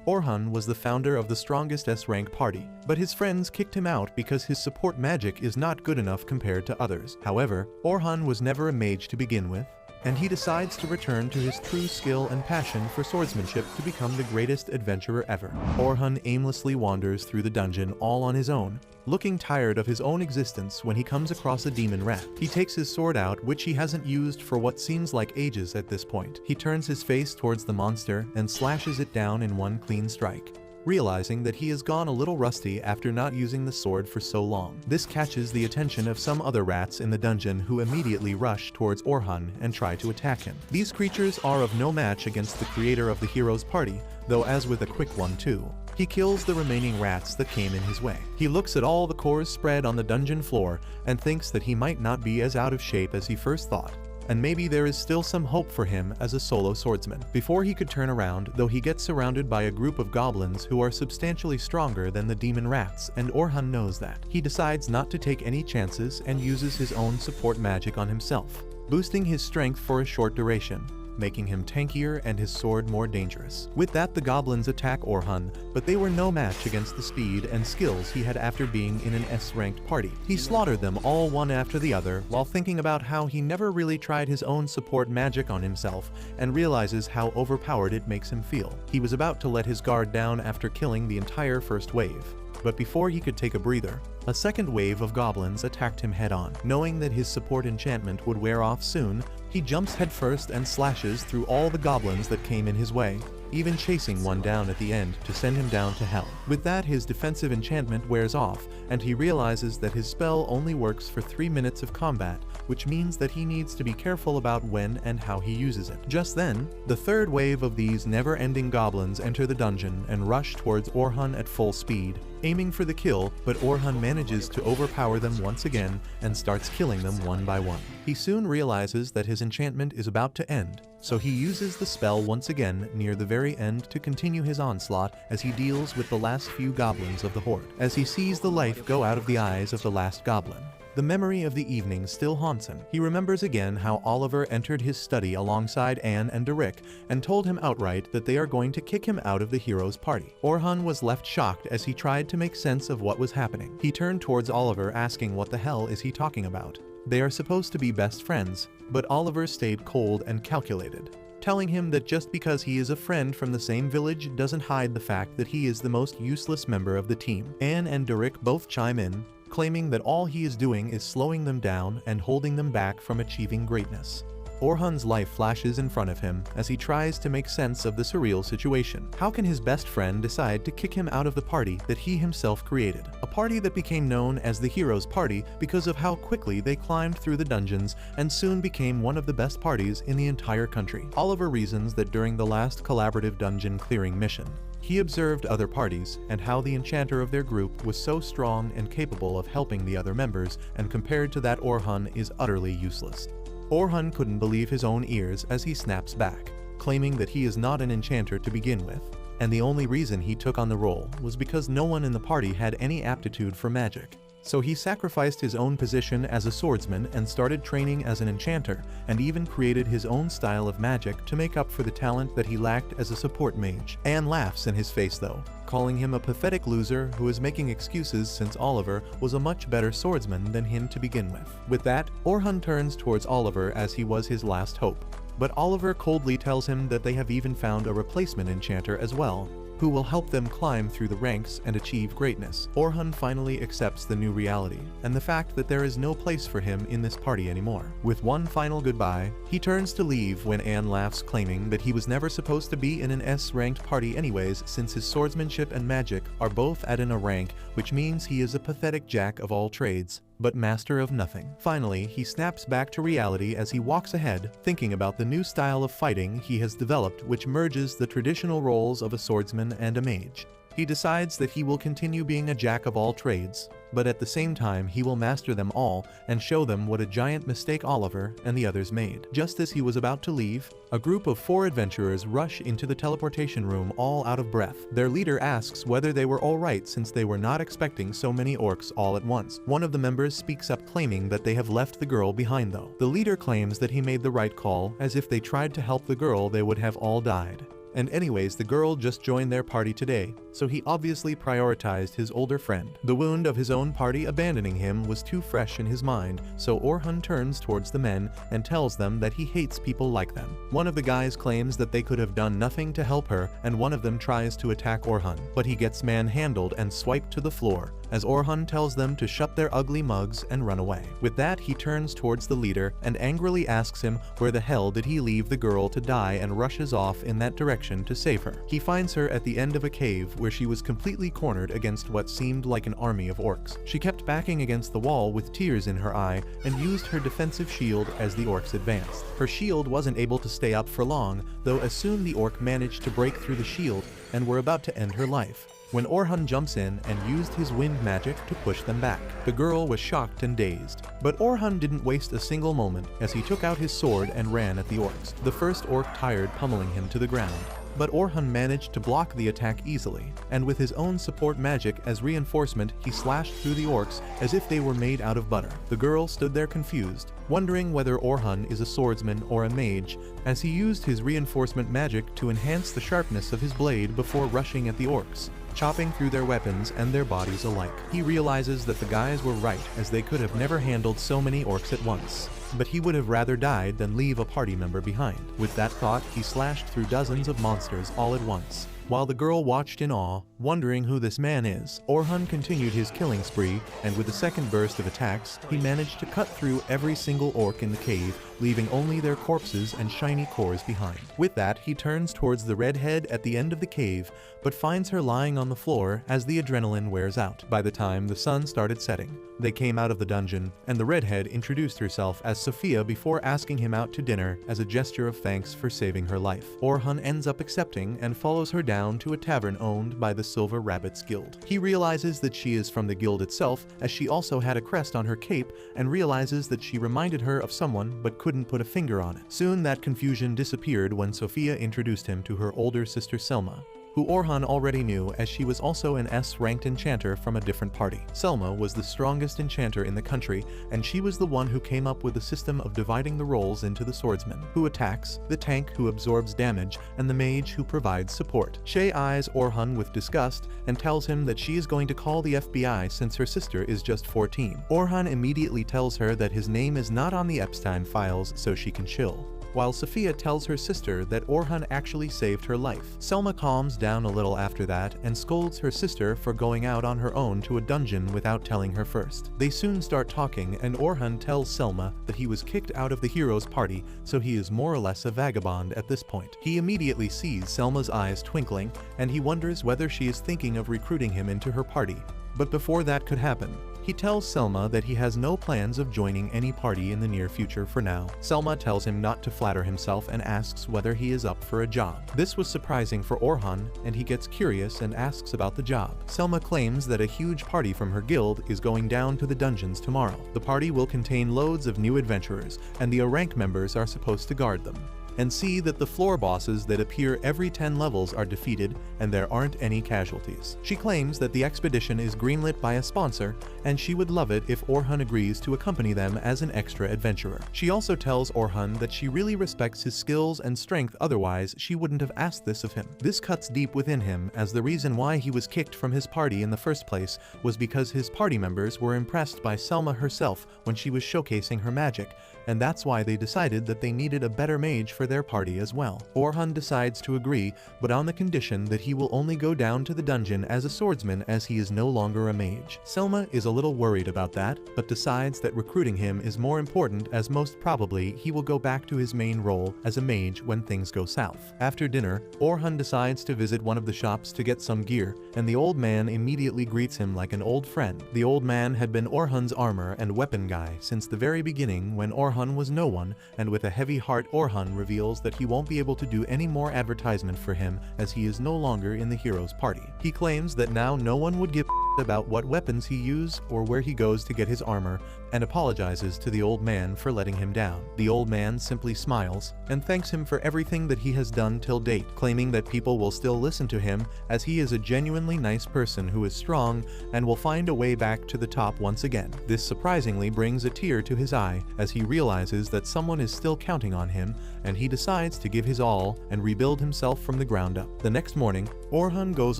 Orhun was the founder of the strongest S-rank party, but his friends kicked him out because his support magic is not good enough compared to others. However, Orhun was never a mage to begin with, and he decides to return to his true skill and passion for swordsmanship to become the greatest adventurer ever. Orhun aimlessly wanders through the dungeon all on his own, looking tired of his own existence when he comes across a demon rat. He takes his sword out, which he hasn't used for what seems like ages at this point. He turns his face towards the monster and slashes it down in one clean strike, realizing that he has gone a little rusty after not using the sword for so long. This catches the attention of some other rats in the dungeon, who immediately rush towards Orhun and try to attack him. These creatures are of no match against the creator of the hero's party, though as with a quick 1-2. He kills the remaining rats that came in his way. He looks at all the cores spread on the dungeon floor and thinks that he might not be as out of shape as he first thought, and maybe there is still some hope for him as a solo swordsman. Before he could turn around, though, he gets surrounded by a group of goblins who are substantially stronger than the demon rats, and Orhun knows that. He decides not to take any chances and uses his own support magic on himself, boosting his strength for a short duration, making him tankier and his sword more dangerous. With that, the goblins attack Orhun, but they were no match against the speed and skills he had after being in an S-ranked party. He slaughtered them all one after the other while thinking about how he never really tried his own support magic on himself and realizes how overpowered it makes him feel. He was about to let his guard down after killing the entire first wave, but before he could take a breather, a second wave of goblins attacked him head-on. Knowing that his support enchantment would wear off soon, he jumps headfirst and slashes through all the goblins that came in his way, even chasing one down at the end to send him down to hell. With that, his defensive enchantment wears off, and he realizes that his spell only works for 3 minutes of combat, which means that he needs to be careful about when and how he uses it. Just then, the third wave of these never-ending goblins enter the dungeon and rush towards Orhun at full speed, aiming for the kill, but Orhun manages to overpower them once again and starts killing them one by one. He soon realizes that his enchantment is about to end, so he uses the spell once again near the very end to continue his onslaught as he deals with the last few goblins of the horde. As he sees the life go out of the eyes of the last goblin, the memory of the evening still haunts him. He remembers again how Oliver entered his study alongside Anne and Derek and told him outright that they are going to kick him out of the hero's party. Orhun was left shocked as he tried to make sense of what was happening. He turned towards Oliver, asking what the hell is he talking about. They are supposed to be best friends, but Oliver stayed cold and calculated, telling him that just because he is a friend from the same village doesn't hide the fact that he is the most useless member of the team. Anne and Derek both chime in, claiming that all he is doing is slowing them down and holding them back from achieving greatness. Orhun's life flashes in front of him as he tries to make sense of the surreal situation. How can his best friend decide to kick him out of the party that he himself created? A party that became known as the Hero's Party because of how quickly they climbed through the dungeons and soon became one of the best parties in the entire country. Oliver reasons that during the last collaborative dungeon clearing mission, he observed other parties and how the enchanter of their group was so strong and capable of helping the other members, and compared to that, Orhun is utterly useless. Orhun couldn't believe his own ears as he snaps back, claiming that he is not an enchanter to begin with, and the only reason he took on the role was because no one in the party had any aptitude for magic. So he sacrificed his own position as a swordsman and started training as an enchanter, and even created his own style of magic to make up for the talent that he lacked as a support mage. Anne laughs in his face though, calling him a pathetic loser who is making excuses since Oliver was a much better swordsman than him to begin with. With that, Orhun turns towards Oliver as he was his last hope, but Oliver coldly tells him that they have even found a replacement enchanter as well, who will help them climb through the ranks and achieve greatness. Orhun finally accepts the new reality and the fact that there is no place for him in this party anymore. With one final goodbye, he turns to leave when Anne laughs, claiming that he was never supposed to be in an S-ranked party anyways, since his swordsmanship and magic are both at an A rank, which means he is a pathetic jack of all trades, but master of nothing. Finally, he snaps back to reality as he walks ahead, thinking about the new style of fighting he has developed, which merges the traditional roles of a swordsman and a mage. He decides that he will continue being a jack of all trades, but at the same time he will master them all and show them what a giant mistake Oliver and the others made. Just as he was about to leave, a group of 4 adventurers rush into the teleportation room all out of breath. Their leader asks whether they were alright since they were not expecting so many orcs all at once. One of the members speaks up, claiming that they have left the girl behind though. The leader claims that he made the right call, as if they tried to help the girl they would have all died. And anyways, the girl just joined their party today, so he obviously prioritized his older friend. The wound of his own party abandoning him was too fresh in his mind, so Orhun turns towards the men and tells them that he hates people like them. One of the guys claims that they could have done nothing to help her, and one of them tries to attack Orhun, but he gets manhandled and swiped to the floor, as Orhun tells them to shut their ugly mugs and run away. With that, he turns towards the leader and angrily asks him where the hell did he leave the girl to die, and rushes off in that direction to save her. He finds her at the end of a cave where she was completely cornered against what seemed like an army of orcs. She kept backing against the wall with tears in her eye and used her defensive shield as the orcs advanced. Her shield wasn't able to stay up for long, though as soon the orc managed to break through the shield and were about to end her life, when Orhun jumps in and used his wind magic to push them back. The girl was shocked and dazed, but Orhun didn't waste a single moment as he took out his sword and ran at the orcs. The first orc tired, pummeling him to the ground, but Orhun managed to block the attack easily, and with his own support magic as reinforcement, he slashed through the orcs as if they were made out of butter. The girl stood there confused, wondering whether Orhun is a swordsman or a mage, as he used his reinforcement magic to enhance the sharpness of his blade before rushing at the orcs, chopping through their weapons and their bodies alike. He realizes that the guys were right, as they could have never handled so many orcs at once, but he would have rather died than leave a party member behind. With that thought, he slashed through dozens of monsters all at once. While the girl watched in awe, wondering who this man is, Orhun continued his killing spree, and with the second burst of attacks, he managed to cut through every single orc in the cave, leaving only their corpses and shiny cores behind. With that, he turns towards the redhead at the end of the cave, but finds her lying on the floor as the adrenaline wears out. By the time the sun started setting, they came out of the dungeon, and the redhead introduced herself as Sophia before asking him out to dinner as a gesture of thanks for saving her life. Orhun ends up accepting and follows her down to a tavern owned by the Silver Rabbits Guild. He realizes that she is from the guild itself, as she also had a crest on her cape, and realizes that she reminded her of someone but couldn't put a finger on it. Soon that confusion disappeared when Sophia introduced him to her older sister Selma, who Orhun already knew, as she was also an S-ranked enchanter from a different party. Selma was the strongest enchanter in the country, and she was the one who came up with the system of dividing the roles into the swordsman, who attacks, the tank who absorbs damage, and the mage who provides support. Shay eyes Orhun with disgust and tells him that she is going to call the FBI since her sister is just 14. Orhun immediately tells her that his name is not on the Epstein files, so she can chill, while Sophia tells her sister that Orhun actually saved her life. Selma calms down a little after that and scolds her sister for going out on her own to a dungeon without telling her first. They soon start talking, and Orhun tells Selma that he was kicked out of the hero's party, so he is more or less a vagabond at this point. He immediately sees Selma's eyes twinkling, and he wonders whether she is thinking of recruiting him into her party. But before that could happen, he tells Selma that he has no plans of joining any party in the near future for now. Selma tells him not to flatter himself and asks whether he is up for a job. This was surprising for Orhun, and he gets curious and asks about the job. Selma claims that a huge party from her guild is going down to the dungeons tomorrow. The party will contain loads of new adventurers, and the rank members are supposed to guard them and see that the floor bosses that appear every 10 levels are defeated and there aren't any casualties. She claims that the expedition is greenlit by a sponsor, and she would love it if Orhun agrees to accompany them as an extra adventurer. She also tells Orhun that she really respects his skills and strength, otherwise she wouldn't have asked this of him. This cuts deep within him, as the reason why he was kicked from his party in the first place was because his party members were impressed by Selma herself when she was showcasing her magic, and that's why they decided that they needed a better mage for their party as well. Orhun decides to agree, but on the condition that he will only go down to the dungeon as a swordsman, as he is no longer a mage. Selma is a little worried about that, but decides that recruiting him is more important, as most probably he will go back to his main role as a mage when things go south. After dinner, Orhun decides to visit one of the shops to get some gear, and the old man immediately greets him like an old friend. The old man had been Orhun's armor and weapon guy since the very beginning, when Orhun was no one, and with a heavy heart Orhun reveals that he won't be able to do any more advertisement for him, as he is no longer in the hero's party. He claims that now no one would give about what weapons he uses or where he goes to get his armor, and apologizes to the old man for letting him down. The old man simply smiles and thanks him for everything that he has done till date, claiming that people will still listen to him as he is a genuinely nice person who is strong and will find a way back to the top once again. This surprisingly brings a tear to his eye as he realizes that someone is still counting on him, and he decides to give his all and rebuild himself from the ground up. The next morning, Orhun goes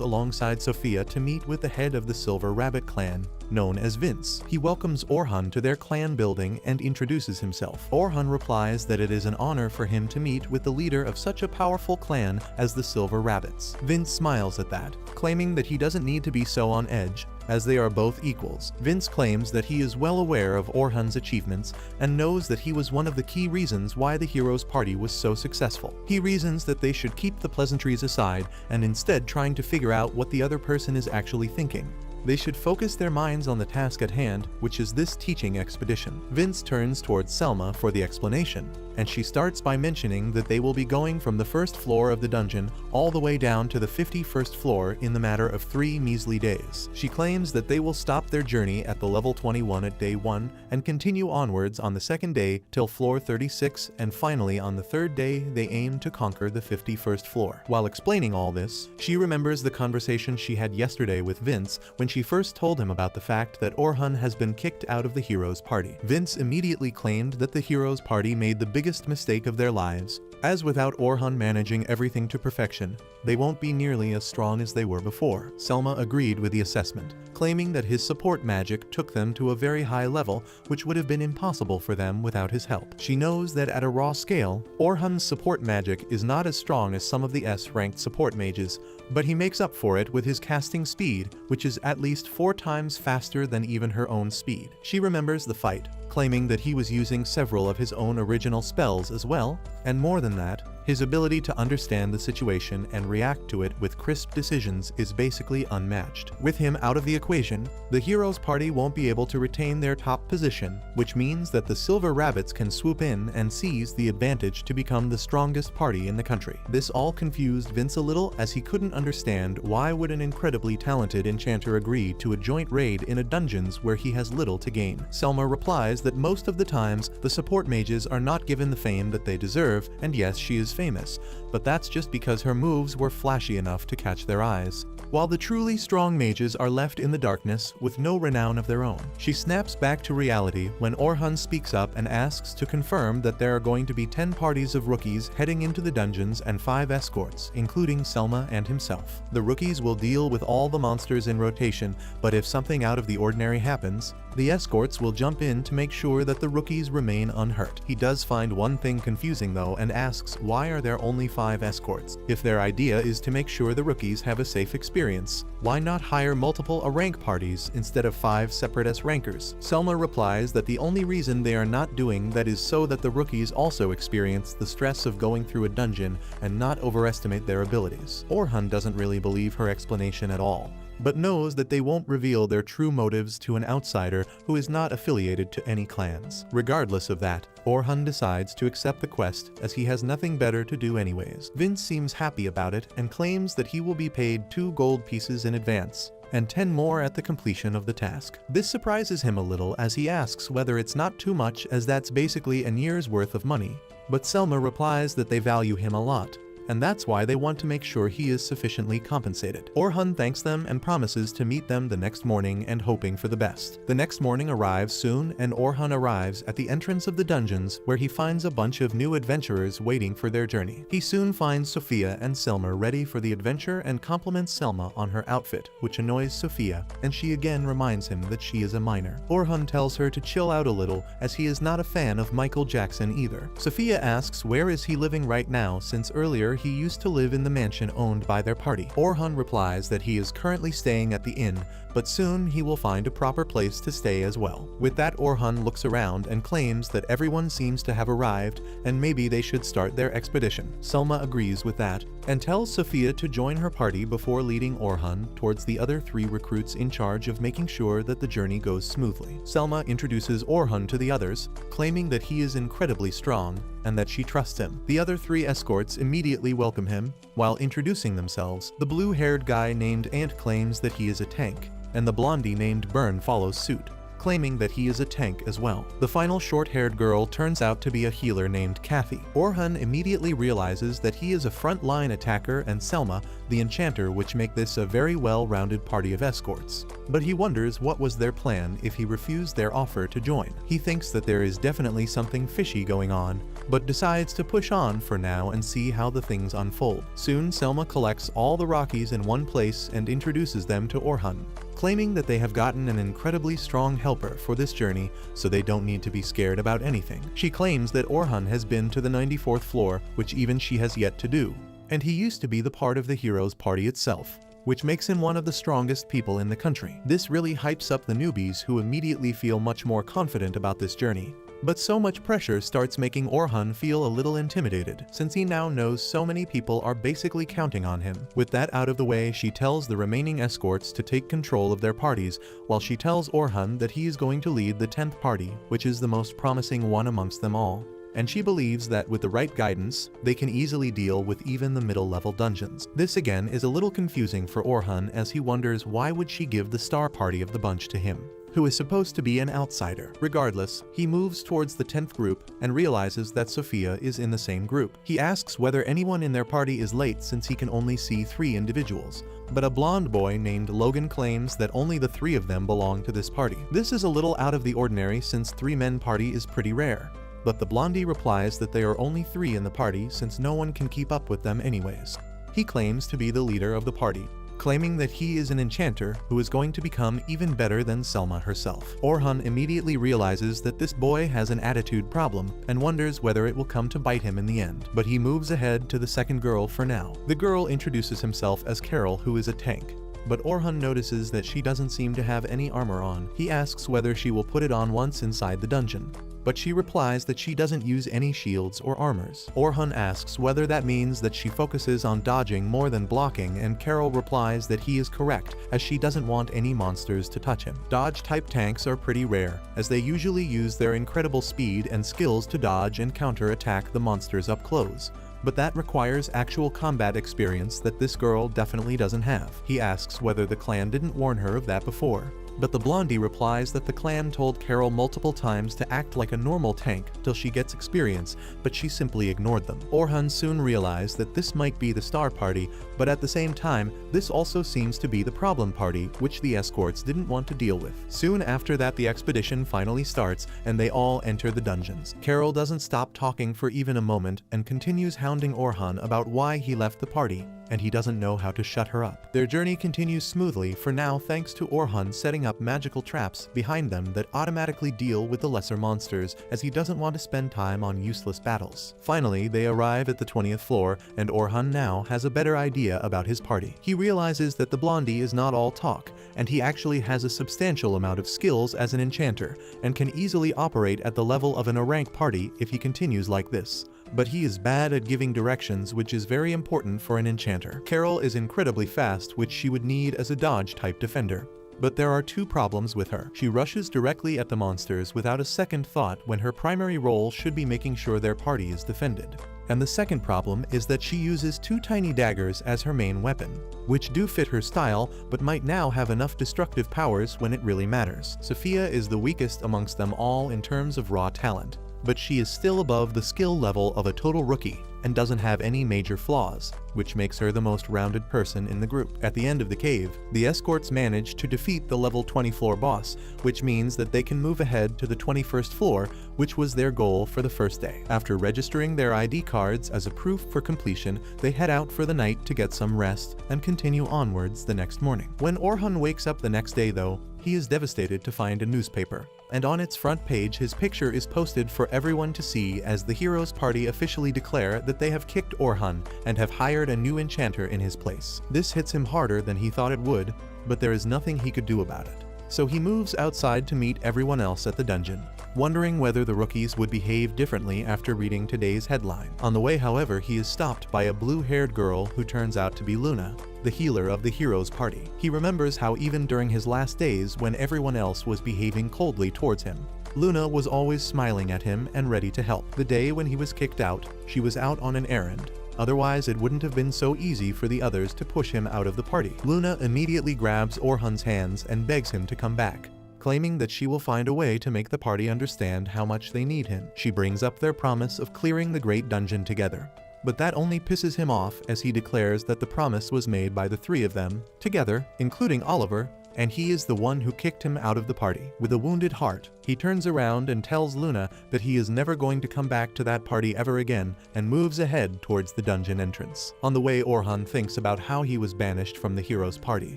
alongside Sophia to meet with the head of the Silver Rabbit clan, known as Vince. He welcomes Orhun to their clan building and introduces himself. Orhun replies that it is an honor for him to meet with the leader of such a powerful clan as the Silver Rabbits. Vince smiles at that, claiming that he doesn't need to be so on edge, as they are both equals. Vince claims that he is well aware of Orhun's achievements and knows that he was one of the key reasons why the heroes' party was so successful. He reasons that they should keep the pleasantries aside and instead trying to figure out what the other person is actually thinking. They should focus their minds on the task at hand, which is this teaching expedition. Vince turns towards Selma for the explanation, and she starts by mentioning that they will be going from the first floor of the dungeon all the way down to the 51st floor in the matter of 3 measly days. She claims that they will stop their journey at the level 21 at day 1 and continue onwards on the second day till floor 36, and finally on the third day they aim to conquer the 51st floor. While explaining all this, she remembers the conversation she had yesterday with Vince when she first told him about the fact that Orhun has been kicked out of the heroes' party. Vince immediately claimed that the heroes' party made the biggest mistake of their lives, as without Orhun managing everything to perfection, they won't be nearly as strong as they were before. Selma agreed with the assessment, claiming that his support magic took them to a very high level, which would have been impossible for them without his help. She knows that at a raw scale, Orhun's support magic is not as strong as some of the S-ranked support mages, but he makes up for it with his casting speed, which is at least 4 times faster than even her own speed. She remembers the fight, claiming that he was using several of his own original spells as well, and more than that, his ability to understand the situation and react to it with crisp decisions is basically unmatched. With him out of the equation, the heroes' party won't be able to retain their top position, which means that the Silver Rabbits can swoop in and seize the advantage to become the strongest party in the country. This all confused Vince a little, as he couldn't understand why would an incredibly talented enchanter agree to a joint raid in a dungeons where he has little to gain. Selma replies that most of the times the support mages are not given the fame that they deserve, and yes, she is famous, but that's just because her moves were flashy enough to catch their eyes, while the truly strong mages are left in the darkness with no renown of their own. She snaps back to reality when Orhun speaks up and asks to confirm that there are going to be 10 parties of rookies heading into the dungeons and 5 escorts, including Selma and himself. The rookies will deal with all the monsters in rotation, but if something out of the ordinary happens, the escorts will jump in to make sure that the rookies remain unhurt. He does find one thing confusing though, and asks why are there only 5 escorts? If their idea is to make sure the rookies have a safe experience, why not hire multiple A-rank parties instead of 5 separate S-rankers? Selma replies that the only reason they are not doing that is so that the rookies also experience the stress of going through a dungeon and not overestimate their abilities. Orhun doesn't really believe her explanation at all, but knows that they won't reveal their true motives to an outsider who is not affiliated to any clans. Regardless of that, Orhun decides to accept the quest as he has nothing better to do anyways. Vince seems happy about it and claims that he will be paid 2 gold pieces in advance, and 10 more at the completion of the task. This surprises him a little as he asks whether it's not too much, as that's basically a year's worth of money, but Selma replies that they value him a lot, and that's why they want to make sure he is sufficiently compensated. Orhun thanks them and promises to meet them the next morning, and hoping for the best. The next morning arrives soon, and Orhun arrives at the entrance of the dungeons, where he finds a bunch of new adventurers waiting for their journey. He soon finds Sophia and Selma ready for the adventure and compliments Selma on her outfit, which annoys Sophia, and she again reminds him that she is a minor. Orhun tells her to chill out a little, as he is not a fan of Michael Jackson either. Sophia asks where is he living right now, since earlier he used to live in the mansion owned by their party. Orhun replies that he is currently staying at the inn, but soon he will find a proper place to stay as well. With that, Orhun looks around and claims that everyone seems to have arrived and maybe they should start their expedition. Selma agrees with that and tells Sophia to join her party before leading Orhun towards the other 3 recruits in charge of making sure that the journey goes smoothly. Selma introduces Orhun to the others, claiming that he is incredibly strong and that she trusts him. The other 3 escorts immediately welcome him. While introducing themselves, the blue-haired guy named Ant claims that he is a tank, and the blondie named Byrne follows suit, claiming that he is a tank as well. The final short-haired girl turns out to be a healer named Kathy. Orhun immediately realizes that he is a front-line attacker and Selma, the enchanter, which make this a very well-rounded party of escorts. But he wonders what was their plan if he refused their offer to join. He thinks that there is definitely something fishy going on, but decides to push on for now and see how the things unfold. Soon Selma collects all the Rockies in one place and introduces them to Orhun, claiming that they have gotten an incredibly strong helper for this journey, so they don't need to be scared about anything. She claims that Orhun has been to the 94th floor, which even she has yet to do, and he used to be the part of the heroes party itself, which makes him one of the strongest people in the country. This really hypes up the newbies, who immediately feel much more confident about this journey. But so much pressure starts making Orhun feel a little intimidated, since he now knows so many people are basically counting on him. With that out of the way, she tells the remaining escorts to take control of their parties, while she tells Orhun that he is going to lead the 10th party, which is the most promising one amongst them all. And she believes that with the right guidance, they can easily deal with even the middle-level dungeons. This again is a little confusing for Orhun, as he wonders why would she give the star party of the bunch to him, who is supposed to be an outsider. Regardless, he moves towards the 10th group and realizes that Sophia is in the same group. He asks whether anyone in their party is late, since he can only see 3 individuals, but a blonde boy named Logan claims that only the 3 of them belong to this party. This is a little out of the ordinary, since 3-man party is pretty rare, but the blondie replies that there are only 3 in the party since no one can keep up with them anyways. He claims to be the leader of the party, claiming that he is an enchanter who is going to become even better than Selma herself. Orhun immediately realizes that this boy has an attitude problem and wonders whether it will come to bite him in the end, but he moves ahead to the second girl for now. The girl introduces himself as Carol, who is a tank, but Orhun notices that she doesn't seem to have any armor on. He asks whether she will put it on once inside the dungeon, but she replies that she doesn't use any shields or armors. Orhun asks whether that means that she focuses on dodging more than blocking, and Carol replies that he is correct, as she doesn't want any monsters to touch him. Dodge-type tanks are pretty rare, as they usually use their incredible speed and skills to dodge and counter-attack the monsters up close, but that requires actual combat experience that this girl definitely doesn't have. He asks whether the clan didn't warn her of that before, but the blondie replies that the clan told Carol multiple times to act like a normal tank till she gets experience, but she simply ignored them. Orhun soon realized that this might be the star party, but at the same time, this also seems to be the problem party, which the escorts didn't want to deal with. Soon after that, the expedition finally starts, and they all enter the dungeons. Carol doesn't stop talking for even a moment and continues hounding Orhun about why he left the party, and he doesn't know how to shut her up. Their journey continues smoothly for now, thanks to Orhun setting up magical traps behind them that automatically deal with the lesser monsters, as he doesn't want to spend time on useless battles. Finally, they arrive at the 20th floor, and Orhun now has a better idea about his party. He realizes that the blondie is not all talk, and he actually has a substantial amount of skills as an enchanter, and can easily operate at the level of an A-rank party if he continues like this. But he is bad at giving directions, which is very important for an enchanter. Carol is incredibly fast, which she would need as a dodge-type defender. But there are 2 problems with her. She rushes directly at the monsters without a second thought, when her primary role should be making sure their party is defended. And the second problem is that she uses 2 tiny daggers as her main weapon, which do fit her style, but might now have enough destructive powers when it really matters. Sophia is the weakest amongst them all in terms of raw talent, but she is still above the skill level of a total rookie and doesn't have any major flaws, which makes her the most rounded person in the group. At the end of the cave, the escorts manage to defeat the level 20 floor boss, which means that they can move ahead to the 21st floor, which was their goal for the first day. After registering their ID cards as a proof for completion, they head out for the night to get some rest and continue onwards the next morning. When Orhun wakes up the next day though, he is devastated to find a newspaper, and on its front page his picture is posted for everyone to see, as the heroes party officially declare that they have kicked Orhun and have hired a new enchanter in his place. This hits him harder than he thought it would, but there is nothing he could do about it. So he moves outside to meet everyone else at the dungeon, wondering whether the rookies would behave differently after reading today's headline. On the way, however, he is stopped by a blue-haired girl who turns out to be Luna, the healer of the heroes party. He remembers how even during his last days, when everyone else was behaving coldly towards him, Luna was always smiling at him and ready to help. The day when he was kicked out, she was out on an errand, otherwise it wouldn't have been so easy for the others to push him out of the party. Luna immediately grabs Orhun's hands and begs him to come back, claiming that she will find a way to make the party understand how much they need him. She brings up their promise of clearing the Great Dungeon together, but that only pisses him off as he declares that the promise was made by the three of them, together, including Oliver, and he is the one who kicked him out of the party. With a wounded heart, he turns around and tells Luna that he is never going to come back to that party ever again and moves ahead towards the dungeon entrance. On the way, Orhun thinks about how he was banished from the heroes' party,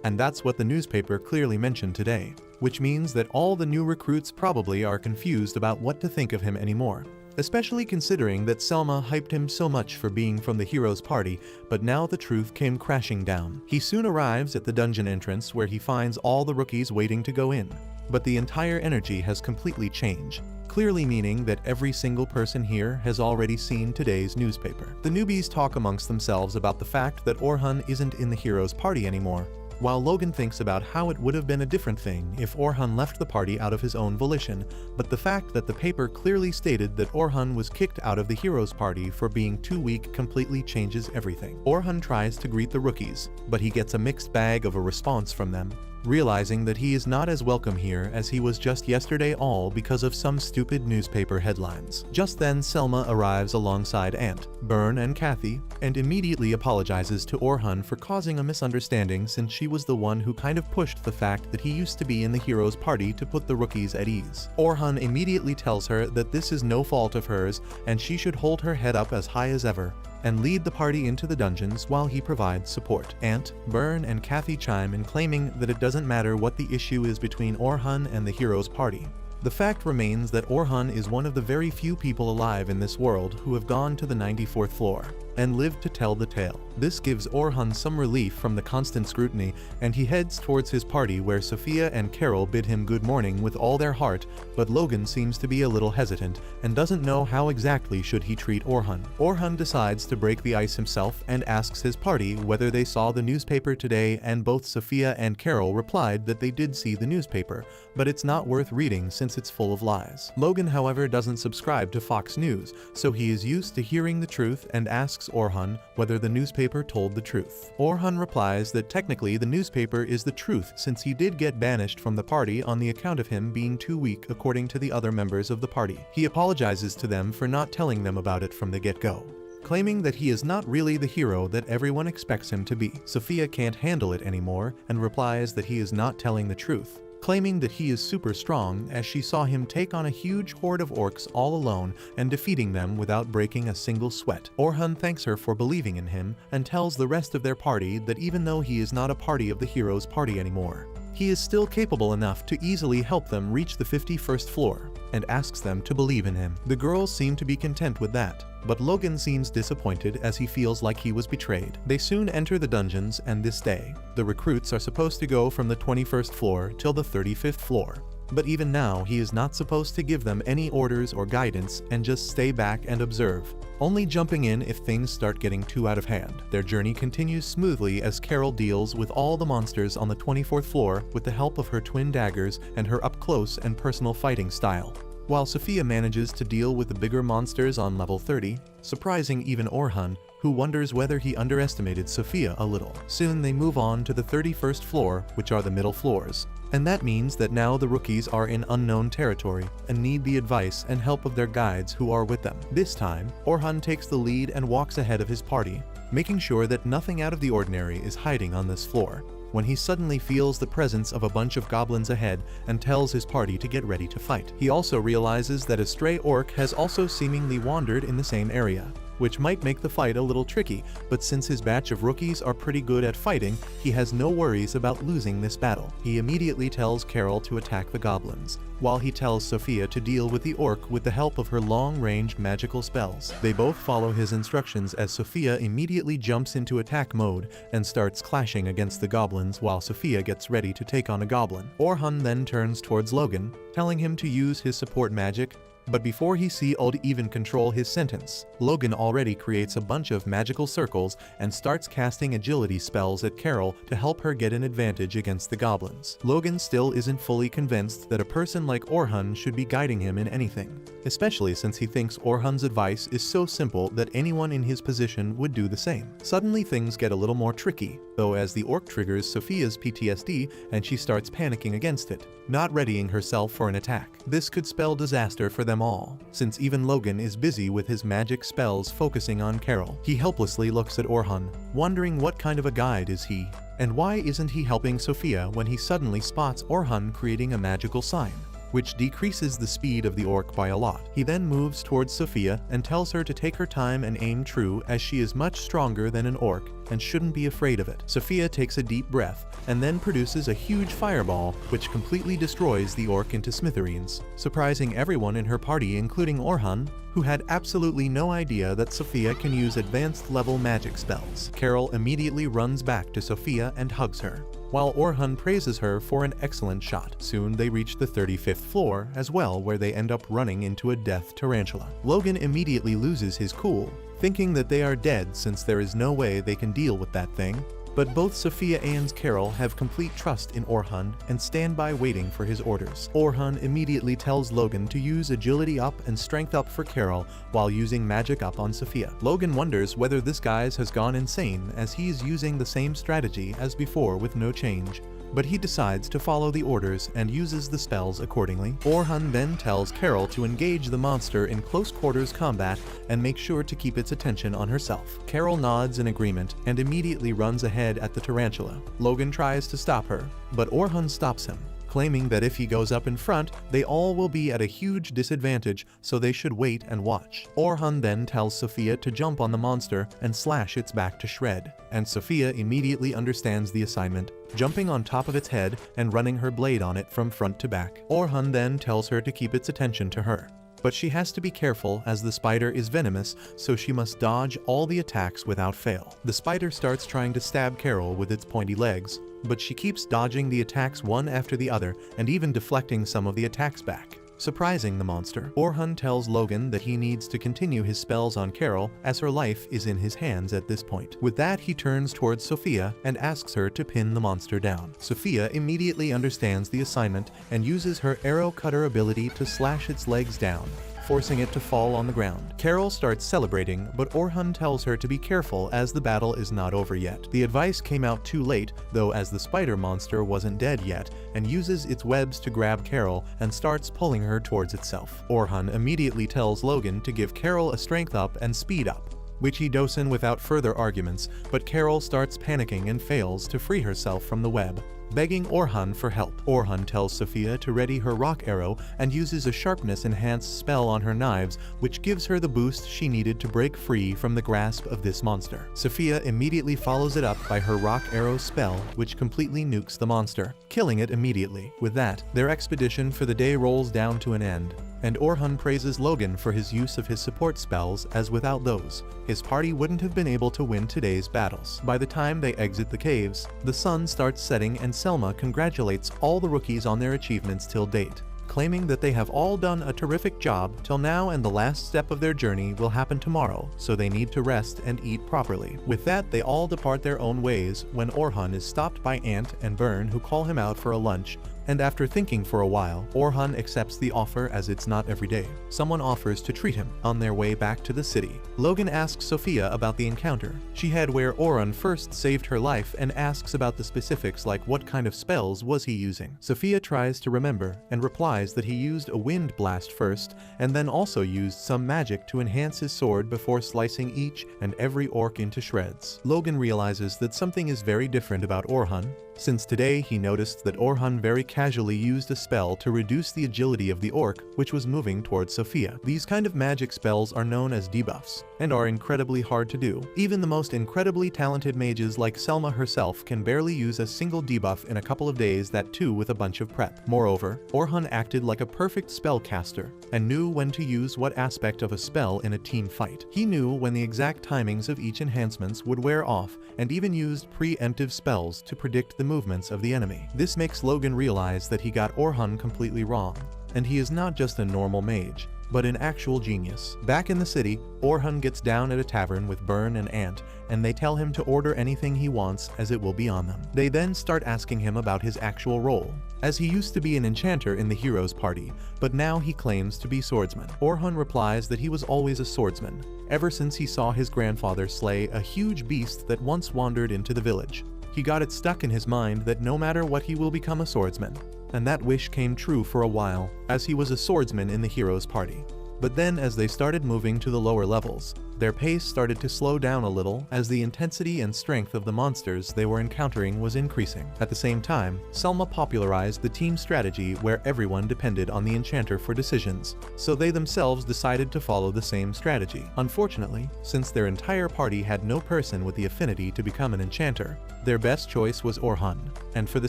and that's what the newspaper clearly mentioned today, which means that all the new recruits probably are confused about what to think of him anymore. Especially considering that Selma hyped him so much for being from the heroes' party, but now the truth came crashing down. He soon arrives at the dungeon entrance where he finds all the rookies waiting to go in, but the entire energy has completely changed, clearly meaning that every single person here has already seen today's newspaper. The newbies talk amongst themselves about the fact that Orhun isn't in the heroes' party anymore, while Logan thinks about how it would have been a different thing if Orhun left the party out of his own volition, but the fact that the paper clearly stated that Orhun was kicked out of the heroes' party for being too weak completely changes everything. Orhun tries to greet the rookies, but he gets a mixed bag of a response from them, realizing that he is not as welcome here as he was just yesterday, all because of some stupid newspaper headlines. Just then, Selma arrives alongside Ant, Byrne, and Kathy, and immediately apologizes to Orhun for causing a misunderstanding, since she was the one who kind of pushed the fact that he used to be in the heroes' party to put the rookies at ease. Orhun immediately tells her that this is no fault of hers and she should hold her head up as high as ever and lead the party into the dungeons while he provides support. Ant, Byrne, and Kathy chime in, claiming that it doesn't matter what the issue is between Orhun and the heroes' party. The fact remains that Orhun is one of the very few people alive in this world who have gone to the 94th floor and lived to tell the tale. This gives Orhun some relief from the constant scrutiny, and he heads towards his party where Sophia and Carol bid him good morning with all their heart, but Logan seems to be a little hesitant and doesn't know how exactly should he treat Orhun. Orhun decides to break the ice himself and asks his party whether they saw the newspaper today, and both Sophia and Carol replied that they did see the newspaper, but it's not worth reading since it's full of lies. Logan, however, doesn't subscribe to Fox News, so he is used to hearing the truth and asks Orhun whether the newspaper told the truth. Orhun replies that technically the newspaper is the truth, since he did get banished from the party on the account of him being too weak according to the other members of the party. He apologizes to them for not telling them about it from the get-go, claiming that he is not really the hero that everyone expects him to be. Sophia can't handle it anymore and replies that he is not telling the truth, claiming that he is super strong as she saw him take on a huge horde of orcs all alone and defeating them without breaking a single sweat. Orhun thanks her for believing in him and tells the rest of their party that even though he is not a party of the heroes' party anymore, he is still capable enough to easily help them reach the 51st floor, and asks them to believe in him. The girls seem to be content with that, but Logan seems disappointed as he feels like he was betrayed. They soon enter the dungeons, and this day, the recruits are supposed to go from the 21st floor till the 35th floor. But even now, he is not supposed to give them any orders or guidance and just stay back and observe, only jumping in if things start getting too out of hand. Their journey continues smoothly as Carol deals with all the monsters on the 24th floor with the help of her twin daggers and her up-close and personal fighting style, while Sophia manages to deal with the bigger monsters on level 30, surprising even Orhun, who wonders whether he underestimated Sophia a little. Soon they move on to the 31st floor, which are the middle floors, and that means that now the rookies are in unknown territory and need the advice and help of their guides who are with them. This time, Orhun takes the lead and walks ahead of his party, making sure that nothing out of the ordinary is hiding on this floor, when he suddenly feels the presence of a bunch of goblins ahead and tells his party to get ready to fight. He also realizes that a stray orc has also seemingly wandered in the same area, which might make the fight a little tricky, but since his batch of rookies are pretty good at fighting, he has no worries about losing this battle. He immediately tells Carol to attack the goblins, while he tells Sophia to deal with the orc with the help of her long-range magical spells. They both follow his instructions as Sophia immediately jumps into attack mode and starts clashing against the goblins while Sophia gets ready to take on a goblin. Orhun then turns towards Logan, telling him to use his support magic, But before he could even control his sentence, Logan already creates a bunch of magical circles and starts casting agility spells at Carol to help her get an advantage against the goblins. Logan still isn't fully convinced that a person like Orhun should be guiding him in anything, especially since he thinks Orhun's advice is so simple that anyone in his position would do the same. Suddenly things get a little more tricky, though, as the orc triggers Sophia's PTSD and she starts panicking against it, not readying herself for an attack. This could spell disaster for them all, since even Logan is busy with his magic spells focusing on Carol. He helplessly looks at Orhun, wondering what kind of a guide is he, and why isn't he helping Sophia when he suddenly spots Orhun creating a magical sign, which decreases the speed of the orc by a lot. He then moves towards Sophia and tells her to take her time and aim true, as she is much stronger than an orc and shouldn't be afraid of it. Sophia takes a deep breath and then produces a huge fireball which completely destroys the orc into smithereens, surprising everyone in her party including Orhun, who had absolutely no idea that Sophia can use advanced level magic spells. Carol immediately runs back to Sophia and hugs her, while Orhun praises her for an excellent shot. Soon they reach the 35th floor as well, where they end up running into a death tarantula. Logan immediately loses his cool, thinking that they are dead since there is no way they can deal with that thing. But both Sophia and Carol have complete trust in Orhun and stand by waiting for his orders. Orhun immediately tells Logan to use agility up and strength up for Carol while using magic up on Sophia. Logan wonders whether this guy has gone insane, as he is using the same strategy as before with no change, but he decides to follow the orders and uses the spells accordingly. Orhun then tells Carol to engage the monster in close quarters combat and make sure to keep its attention on herself. Carol nods in agreement and immediately runs ahead at the tarantula. Logan tries to stop her, but Orhun stops him, claiming that if he goes up in front, they all will be at a huge disadvantage, so they should wait and watch. Orhun then tells Sophia to jump on the monster and slash its back to shred, and Sophia immediately understands the assignment, jumping on top of its head and running her blade on it from front to back. Orhun then tells her to keep its attention to her, but she has to be careful as the spider is venomous, so she must dodge all the attacks without fail. The spider starts trying to stab Carol with its pointy legs, but she keeps dodging the attacks one after the other and even deflecting some of the attacks back, surprising the monster. Orhun tells Logan that he needs to continue his spells on Carol, as her life is in his hands at this point. With that, he turns towards Sophia and asks her to pin the monster down. Sophia immediately understands the assignment and uses her arrow cutter ability to slash its legs down, forcing it to fall on the ground. Carol starts celebrating, but Orhun tells her to be careful as the battle is not over yet. The advice came out too late, though, as the spider monster wasn't dead yet and uses its webs to grab Carol and starts pulling her towards itself. Orhun immediately tells Logan to give Carol a strength up and speed up, which he does in without further arguments, but Carol starts panicking and fails to free herself from the web, begging Orhun for help. Orhun tells Sophia to ready her rock arrow and uses a sharpness enhanced spell on her knives, which gives her the boost she needed to break free from the grasp of this monster. Sophia immediately follows it up by her rock arrow spell, which completely nukes the monster, killing it immediately. With that, their expedition for the day rolls down to an end, and Orhun praises Logan for his use of his support spells, as without those, his party wouldn't have been able to win today's battles. By the time they exit the caves, the sun starts setting and Selma congratulates all the rookies on their achievements till date, claiming that they have all done a terrific job till now and the last step of their journey will happen tomorrow, so they need to rest and eat properly. With that, they all depart their own ways when Orhun is stopped by Ant and Burn, who call him out for a lunch, and after thinking for a while, Orhun accepts the offer, as it's not every day someone offers to treat him. On their way back to the city, Logan asks Sophia about the encounter she had where Orhun first saved her life and asks about the specifics, like what kind of spells was he using. Sophia tries to remember and replies that he used a wind blast first and then also used some magic to enhance his sword before slicing each and every orc into shreds. Logan realizes that something is very different about Orhun, since today he noticed that Orhun very casually used a spell to reduce the agility of the orc, which was moving towards Sophia. These kind of magic spells are known as debuffs, and are incredibly hard to do. Even the most incredibly talented mages like Selma herself can barely use a single debuff in a couple of days, that too with a bunch of prep. Moreover, Orhun acted like a perfect spellcaster, and knew when to use what aspect of a spell in a team fight. He knew when the exact timings of each enhancements would wear off, and even used preemptive spells to predict the movements of the enemy. This makes Logan realize that he got Orhun completely wrong, and he is not just a normal mage, but an actual genius. Back in the city, Orhun gets down at a tavern with Byrne and Ant, and they tell him to order anything he wants as it will be on them. They then start asking him about his actual role, as he used to be an enchanter in the hero's party, but now he claims to be swordsman. Orhun replies that he was always a swordsman, ever since he saw his grandfather slay a huge beast that once wandered into the village. He got it stuck in his mind that no matter what he will become a swordsman, and that wish came true for a while, as he was a swordsman in the hero's party. But then as they started moving to the lower levels, their pace started to slow down a little as the intensity and strength of the monsters they were encountering was increasing. At the same time, Selma popularized the team strategy where everyone depended on the enchanter for decisions, so they themselves decided to follow the same strategy. Unfortunately, since their entire party had no person with the affinity to become an enchanter, their best choice was Orhun, and for the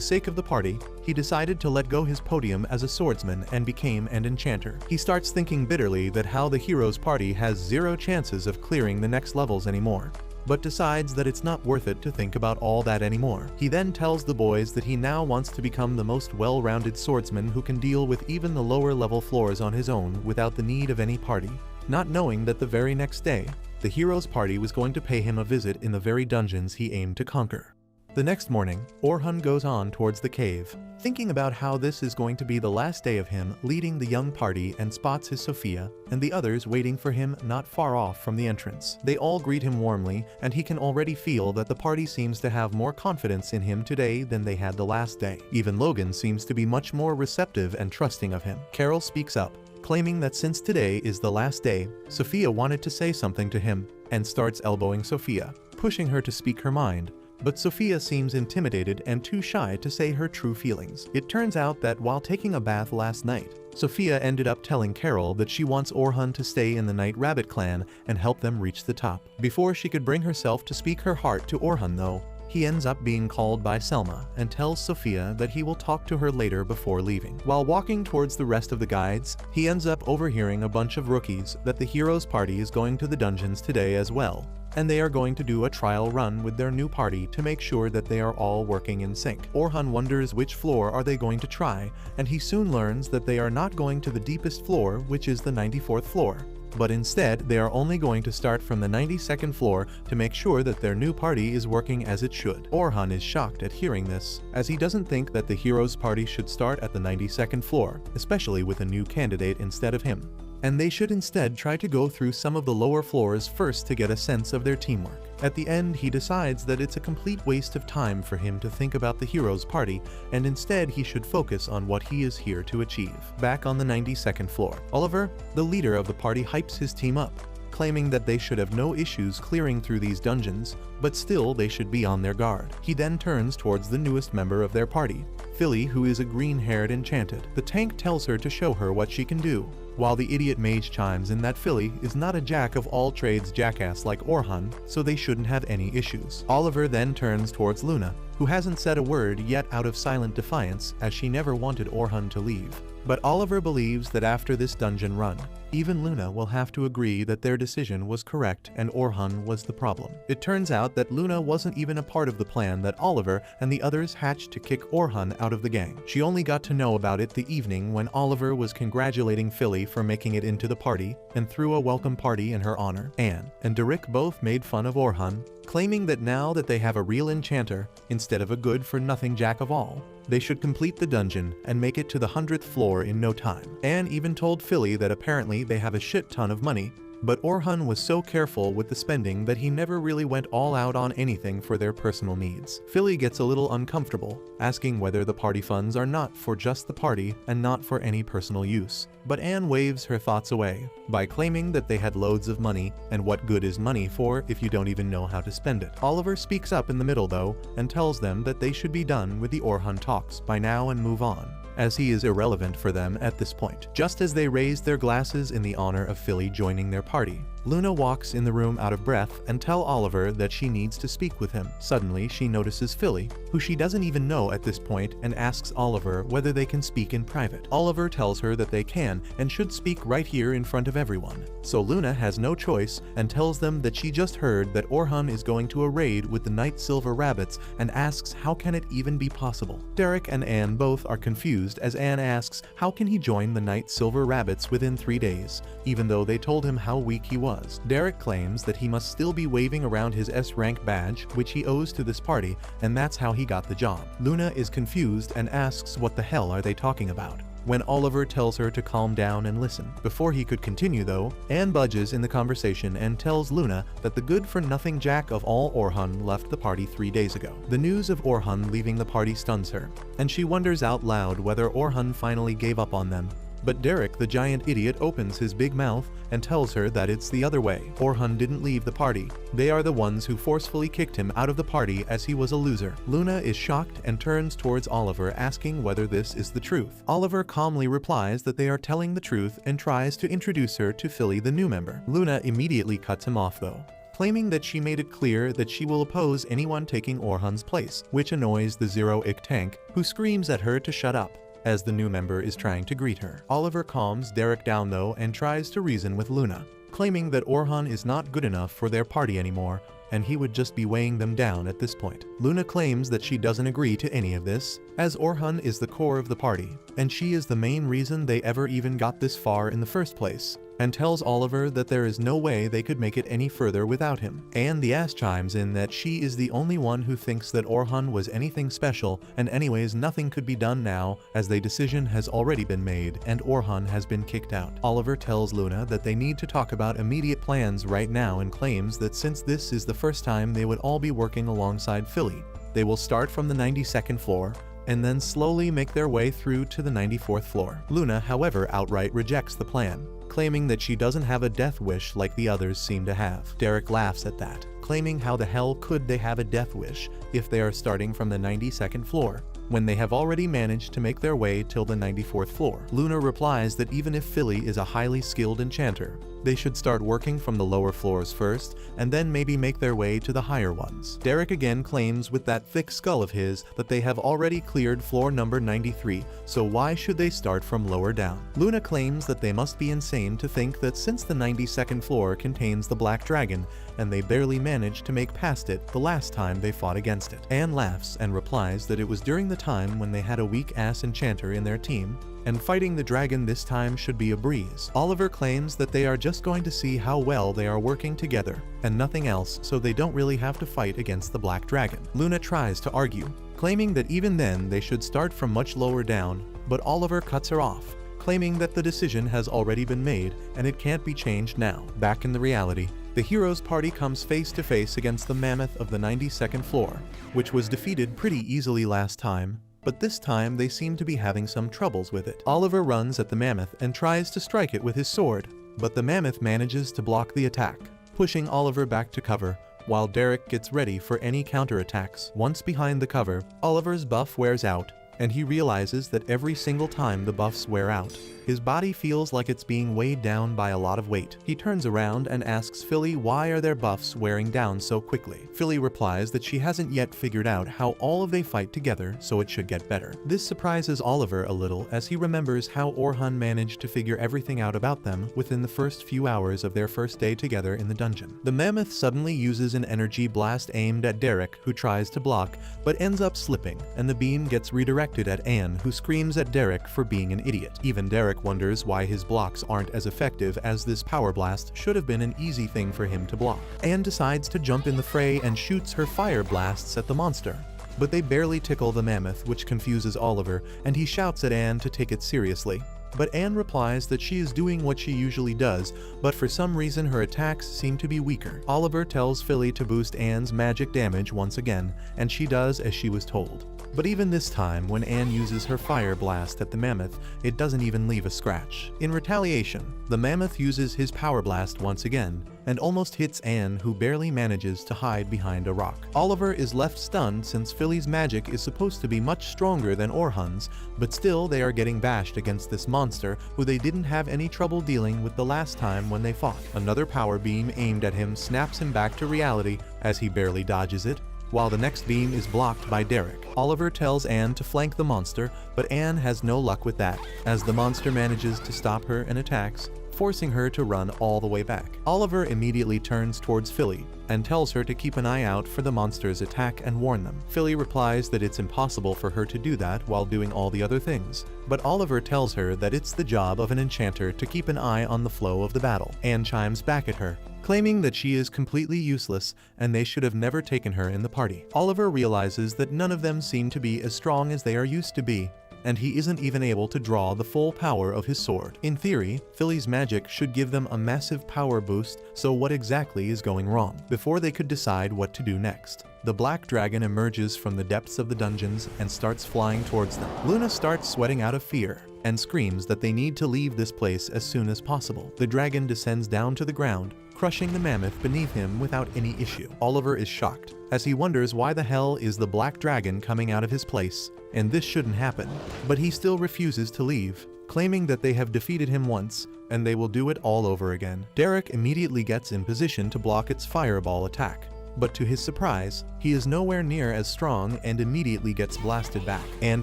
sake of the party, he decided to let go his podium as a swordsman and became an enchanter. He starts thinking bitterly that how the hero's party has zero chances of clearing the next levels anymore, but decides that it's not worth it to think about all that anymore. He then tells the boys that he now wants to become the most well-rounded swordsman who can deal with even the lower level floors on his own without the need of any party, not knowing that the very next day, the hero's party was going to pay him a visit in the very dungeons he aimed to conquer. The next morning, Orhun goes on towards the cave, thinking about how this is going to be the last day of him leading the young party, and spots his Sophia and the others waiting for him not far off from the entrance. They all greet him warmly, and he can already feel that the party seems to have more confidence in him today than they had the last day. Even Logan seems to be much more receptive and trusting of him. Carol speaks up, claiming that since today is the last day, Sophia wanted to say something to him, and starts elbowing Sophia, pushing her to speak her mind. But Sophia seems intimidated and too shy to say her true feelings. It turns out that while taking a bath last night, Sophia ended up telling Carol that she wants Orhun to stay in the Night Rabbit clan and help them reach the top. Before she could bring herself to speak her heart to Orhun though, he ends up being called by Selma and tells Sophia that he will talk to her later before leaving. While walking towards the rest of the guides, he ends up overhearing a bunch of rookies that the hero's party is going to the dungeons today as well, and they are going to do a trial run with their new party to make sure that they are all working in sync. Orhun wonders which floor are they going to try, and he soon learns that they are not going to the deepest floor, which is the 94th floor. But instead, they are only going to start from the 92nd floor to make sure that their new party is working as it should. Orhun is shocked at hearing this, as he doesn't think that the hero's party should start at the 92nd floor, especially with a new candidate instead of him, and they should instead try to go through some of the lower floors first to get a sense of their teamwork. At the end, he decides that it's a complete waste of time for him to think about the hero's party, and instead he should focus on what he is here to achieve. Back on the 92nd floor, Oliver, the leader of the party, hypes his team up, claiming that they should have no issues clearing through these dungeons, but still they should be on their guard. He then turns towards the newest member of their party, Philly, who is a green-haired enchanted. The tank tells her to show her what she can do, while the idiot mage chimes in that Philly is not a jack-of-all-trades jackass like Orhun, so they shouldn't have any issues. Oliver then turns towards Luna, who hasn't said a word yet out of silent defiance, as she never wanted Orhun to leave. But Oliver believes that after this dungeon run, even Luna will have to agree that their decision was correct and Orhun was the problem. It turns out that Luna wasn't even a part of the plan that Oliver and the others hatched to kick Orhun out of the gang. She only got to know about it the evening when Oliver was congratulating Philly for making it into the party and threw a welcome party in her honor. Anne and Derek both made fun of Orhun, claiming that now that they have a real enchanter instead of a good-for-nothing jack-of-all, they should complete the dungeon and make it to the 100th floor in no time. Anne even told Philly that apparently they have a shit ton of money, but Orhun was so careful with the spending that he never really went all out on anything for their personal needs. Philly gets a little uncomfortable, asking whether the party funds are not for just the party and not for any personal use. But Anne waves her thoughts away by claiming that they had loads of money, and what good is money for if you don't even know how to spend it. Oliver speaks up in the middle though and tells them that they should be done with the Orhun talks by now and move on, as he is irrelevant for them at this point. Just as they raise their glasses in the honor of Philly joining their party, Luna walks in the room out of breath and tells Oliver that she needs to speak with him. Suddenly, she notices Philly, who she doesn't even know at this point, and asks Oliver whether they can speak in private. Oliver tells her that they can and should speak right here in front of everyone. So Luna has no choice and tells them that she just heard that Orhun is going to a raid with the Night Silver Rabbits and asks how can it even be possible. Derek and Anne both are confused as Anne asks how can he join the Night Silver Rabbits within 3 days, even though they told him how weak he was. Derek claims that he must still be waving around his S-rank badge, which he owes to this party, and that's how he got the job. Luna is confused and asks what the hell are they talking about, when Oliver tells her to calm down and listen. Before he could continue though, Anne budges in the conversation and tells Luna that the good-for-nothing jack of all Orhun left the party 3 days ago. The news of Orhun leaving the party stuns her, and she wonders out loud whether Orhun finally gave up on them. But Derek, the giant idiot, opens his big mouth and tells her that it's the other way. Orhun didn't leave the party. They are the ones who forcefully kicked him out of the party as he was a loser. Luna is shocked and turns towards Oliver asking whether this is the truth. Oliver calmly replies that they are telling the truth and tries to introduce her to Philly, the new member. Luna immediately cuts him off though, claiming that she made it clear that she will oppose anyone taking Orhun's place, which annoys the Zero-ick tank, who screams at her to shut up as the new member is trying to greet her. Oliver calms Derek down though and tries to reason with Luna, claiming that Orhun is not good enough for their party anymore and he would just be weighing them down at this point. Luna claims that she doesn't agree to any of this, as Orhun is the core of the party, and she is the main reason they ever even got this far in the first place, and tells Oliver that there is no way they could make it any further without him. And the ass chimes in that she is the only one who thinks that Orhun was anything special, and anyways nothing could be done now as the decision has already been made and Orhun has been kicked out. Oliver tells Luna that they need to talk about immediate plans right now and claims that since this is the first time they would all be working alongside Philly, they will start from the 92nd floor and then slowly make their way through to the 94th floor. Luna, however, outright rejects the plan, claiming that she doesn't have a death wish like the others seem to have. Derek laughs at that, claiming how the hell could they have a death wish if they are starting from the 92nd floor, when they have already managed to make their way till the 94th floor. Luna replies that even if Philly is a highly skilled enchanter, they should start working from the lower floors first, and then maybe make their way to the higher ones. Derek again claims with that thick skull of his that they have already cleared floor number 93, so why should they start from lower down? Luna claims that they must be insane to think that since the 92nd floor contains the Black Dragon, and they barely managed to make past it the last time they fought against it. Anne laughs and replies that it was during the time when they had a weak-ass enchanter in their team, and fighting the dragon this time should be a breeze. Oliver claims that they are just going to see how well they are working together, and nothing else, so they don't really have to fight against the Black Dragon. Luna tries to argue, claiming that even then they should start from much lower down, but Oliver cuts her off, claiming that the decision has already been made and it can't be changed now. Back in the reality, the heroes party comes face to face against the mammoth of the 92nd floor, which was defeated pretty easily last time, but this time they seem to be having some troubles with it. Oliver runs at the mammoth and tries to strike it with his sword, but the mammoth manages to block the attack, pushing Oliver back to cover, while Derek gets ready for any counterattacks. Once behind the cover, Oliver's buff wears out, and he realizes that every single time the buffs wear out, his body feels like it's being weighed down by a lot of weight. He turns around and asks Philly why are their buffs wearing down so quickly. Philly replies that she hasn't yet figured out how all of they fight together, so it should get better. This surprises Oliver a little as he remembers how Orhun managed to figure everything out about them within the first few hours of their first day together in the dungeon. The mammoth suddenly uses an energy blast aimed at Derek, who tries to block, but ends up slipping, and the beam gets redirected at Anne, who screams at Derek for being an idiot. Even Derek wonders why his blocks aren't as effective, as this power blast should have been an easy thing for him to block. Anne decides to jump in the fray and shoots her fire blasts at the monster, but they barely tickle the mammoth, which confuses Oliver, and he shouts at Anne to take it seriously. But Anne replies that she is doing what she usually does, but for some reason her attacks seem to be weaker. Oliver tells Philly to boost Anne's magic damage once again, and she does as she was told, But even this time, when Anne uses her fire blast at the mammoth, it doesn't even leave a scratch. In retaliation, the mammoth uses his power blast once again, and almost hits Anne, who barely manages to hide behind a rock. Oliver is left stunned since Philly's magic is supposed to be much stronger than Orhun's, but still they are getting bashed against this monster who they didn't have any trouble dealing with the last time when they fought. Another power beam aimed at him snaps him back to reality as he barely dodges it, while the next beam is blocked by Derek. Oliver tells Anne to flank the monster, but Anne has no luck with that, as the monster manages to stop her and attacks, forcing her to run all the way back. Oliver immediately turns towards Philly and tells her to keep an eye out for the monster's attack and warn them. Philly replies that it's impossible for her to do that while doing all the other things, but Oliver tells her that it's the job of an enchanter to keep an eye on the flow of the battle. Anne chimes back at her, claiming that she is completely useless and they should have never taken her in the party. Oliver realizes that none of them seem to be as strong as they are used to be, and he isn't even able to draw the full power of his sword. In theory, Philly's magic should give them a massive power boost, so what exactly is going wrong? Before they could decide what to do next, the black dragon emerges from the depths of the dungeons and starts flying towards them. Luna starts sweating out of fear and screams that they need to leave this place as soon as possible. The dragon descends down to the ground, crushing the mammoth beneath him without any issue. Oliver is shocked, as he wonders why the hell is the black dragon coming out of his place, and this shouldn't happen. But he still refuses to leave, claiming that they have defeated him once, and they will do it all over again. Derek immediately gets in position to block its fireball attack, but to his surprise, he is nowhere near as strong and immediately gets blasted back. Anne